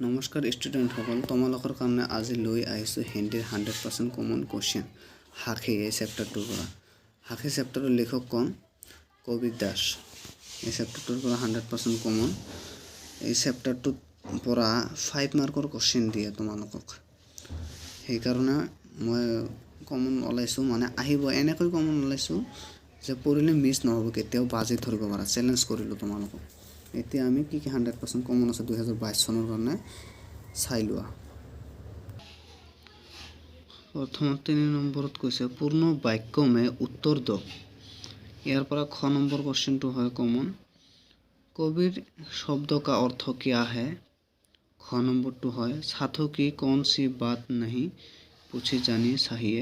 নমস্কাৰ ষ্টুডেণ্টসকল, তোমালোকৰ কাৰণে আজি লৈ আহিছোঁ হিন্দীৰ 100% কমন কুৱেশ্যন সাখী এই চেপ্টাৰটোৰ পৰা। সাখী চেপ্টাৰৰ লেখক কোন? কবিৰ দাস। এই চেপ্টাৰটোৰ পৰা 100% কমন। এই চেপ্টাৰটোৰ পৰা 5 মাৰ্কৰ কুৱেশ্যন দিয়ে তোমালোকক, সেইকাৰণে মই কমন ওলাইছোঁ, মানে আহিব এনেকৈ কমন ওলাইছোঁ যে পঢ়িলে মিছ নহ'ব, কেতিয়াও বাজি ধৰিব পাৰা। চেলেঞ্জ কৰিলোঁ তোমালোকক। এতিয়া আমি কি 100% কমন আছে 2022 চনৰ কাৰণে চাই লোৱা। প্ৰথমত 3 নম্বৰত কৈছে পূৰ্ণ বাক্য মে উত্তৰ দ। ইয়াৰ পৰা খ নম্বৰ কুৱেশ্যনটো হয় কমন। কবিৰ শব্দ কা অৰ্থ क्या है? খ নম্বৰটো হয় সাধু की कौन सी बात नहीं पूछी जानी चाहिए।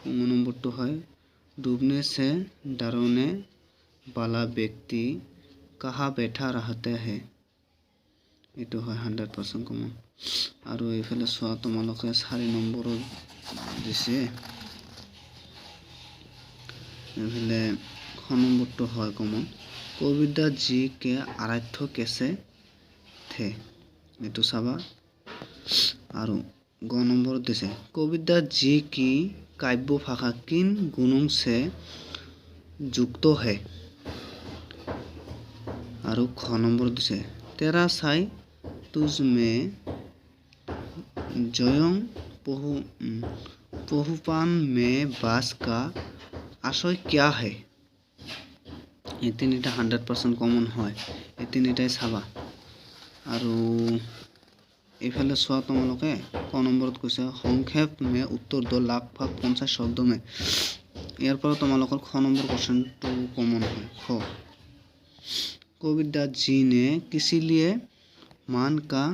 ङ নম্বৰটো হয় डूबने से डरने वाला व्यक्ति कहाँ बैठा रहते हैं। এইটো হয় 100% কমন। আৰু এইফালে চোৱা তোমালোকে 4 নম্বৰত দিছে, এইফালে খ নম্বৰটো হয় কমন। কবিৰদাস জি কে আৰাধ্য কেছে থে। এইটো চাবা। আৰু গ নম্বৰত দিছে কবিৰদাস জি কি কাব্য ভাষা কিন গুণং সে যুক্ত হে। আৰু খ নম্বৰ দিছে तेरा साई तुझ में जयं पहुपान में बास का आशय क्या है। এই তিনিটা 100% কমন হয়, এই তিনিটাই চাবা। আৰু এইফালে চোৱা তোমালোকে ক নম্বৰত কৈছে সংক্ষেপ মে উত্তৰ দ লাখ ভাগ 50 শব্দ মে। ইয়াৰ পৰা তোমালোকৰ খ নম্বৰ কুৱেশ্যনটো কমন হয়। খ कबीरदास जी ने किसी लिए मन का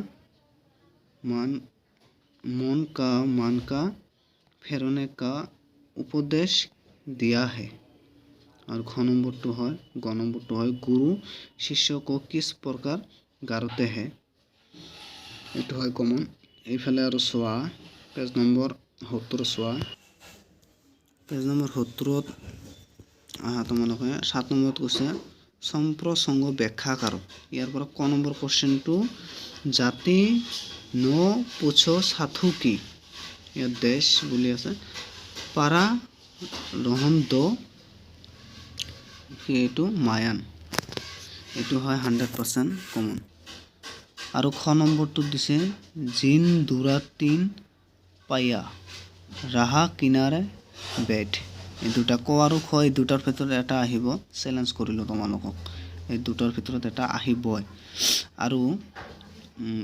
फेरने का उपदेश दिया है। और ख নম্বৰটো হয় গ নম্বৰটো হয় गुरु शिष्य को किस प्रकार गारते हैं। এইটো হয় কমন। এইফালে আৰু চোৱা পেজ নম্বৰ 70 চোৱা। পেজ নম্বৰ 70ত তোমালোকে 7 নম্বৰত কৈছে সম্প্ৰসংগ ব্যাখ্যা কৰ। ইয়াৰ পৰা ক নম্বৰ কুৱেশ্যনটো জাতি ন পুছো সাধু কি। ইয়াত দেশ বুলি আছে পাৰা ৰহন দ এইটো মায়ান। এইটো হয় 100% কমন। আৰু খ নম্বৰটো দিছে জিন দুৰা 3 পায়া ৰাহা কিনাৰে বেঠ। এই দুটা ক আৰু খ এই দুটাৰ ভিতৰত এটা আহিব, চেলেঞ্জ কৰিলোঁ তোমালোকক। এই দুটাৰ ভিতৰত এটা আহিবই। আৰু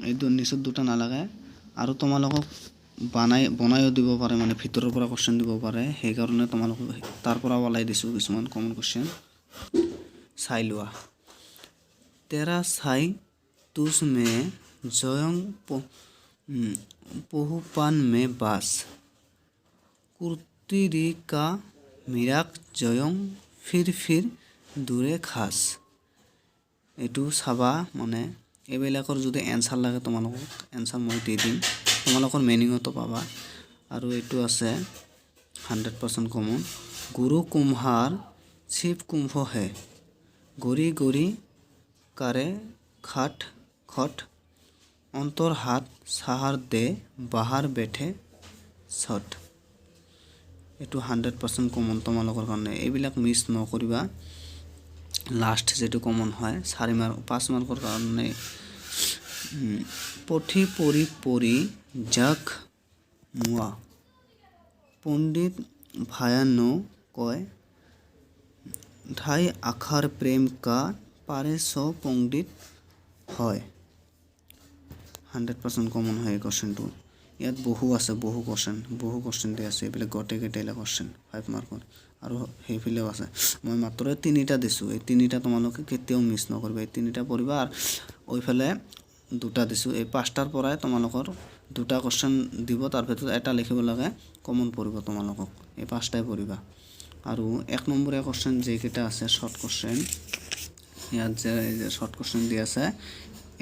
এই নিচত দুটা নালাগে। আৰু তোমালোকক বনায়ো দিব পাৰে, মানে ভিতৰৰ পৰা কুৱেশ্যন দিব পাৰে, সেইকাৰণে তোমালোকক তাৰ পৰা ওলাই দিছোঁ কিছুমান কমন কুৱেশ্যন। চাই লোৱা। তেৰা চাই তুজ মে জয়ং পহুপান মে বাস কুৰ্তিৰি কা মিৰাক জয়ং ফিৰ দূৰে খাস। এইটো চাবা, মানে এইবিলাকৰ যদি এনচাৰ লাগে তোমালোকক এনচাৰ মই দি দিম, তোমালোকৰ মিনিঙতো পাবা। আৰু এইটো আছে 100% কমন। গুৰু কুম্হাৰ শিৱ কুম্ভ হে গৰি গৰি কাৰে খাট খট অন্তৰ হাত চাহাৰ দে বাহাৰ বেঠে ছট। এইটো 100% কমন তোমালোকৰ কাৰণে, এইবিলাক মিছ নকৰিবা। লাষ্ট যেটো কমন হয় 5 মাৰ্কৰ কাৰণে পঠি পৰি পৰি জাক মোৱা পণ্ডিত ভায়ানো কয় ঢাই আখাৰ প্ৰেম কা পাৰে চ পণ্ডিত হয়। 100% কমন হয় এই কুৱেশ্যনটো। ইয়াত বহু আছে, বহু কুৱেশ্যন দি আছে, এইবিলাক গোটেইকেইটাইলে কুৱেশ্যন 5 মাৰ্কৰ। আৰু সেইফালেও আছে, মই মাত্ৰ 3টা দিছোঁ। এই 3টা তোমালোকে কেতিয়াও মিছ নকৰিবা, এই 3টা পঢ়িবা। আৰু ওইফালে 2টা দিছোঁ, এই 5টাৰ পৰাই তোমালোকৰ 2টা কুৱেশ্যন দিব, তাৰ ভিতৰত এটা লিখিব লাগে, কমন পৰিব তোমালোকক। এই 5টাই পঢ়িবা। আৰু 1 নম্বৰীয়া কুৱেশ্যন যিকেইটা আছে শ্বৰ্ট কুৱেশ্যন, ইয়াত যে শ্বৰ্ট কুৱেশ্যন দি আছে,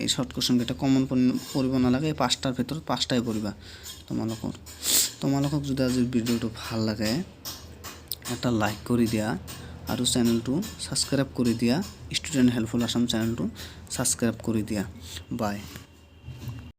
এই শ্বৰ্ট কুৱেশ্যনকেইটা কমন পঢ়িব নালাগে, এই 5টাৰ ভিতৰত 5টাই পঢ়িবা তোমালোকক যদি আজিৰ ভিডিঅ'টো ভাল লাগে এটা লাইক কৰি দিয়া আৰু চেনেলটো ছাবস্ক্ৰাইব কৰি দিয়া। ষ্টুডেণ্ট হেল্পফুল আছাম চেনেলটো ছাবস্ক্ৰাইব কৰি দিয়া। বাই।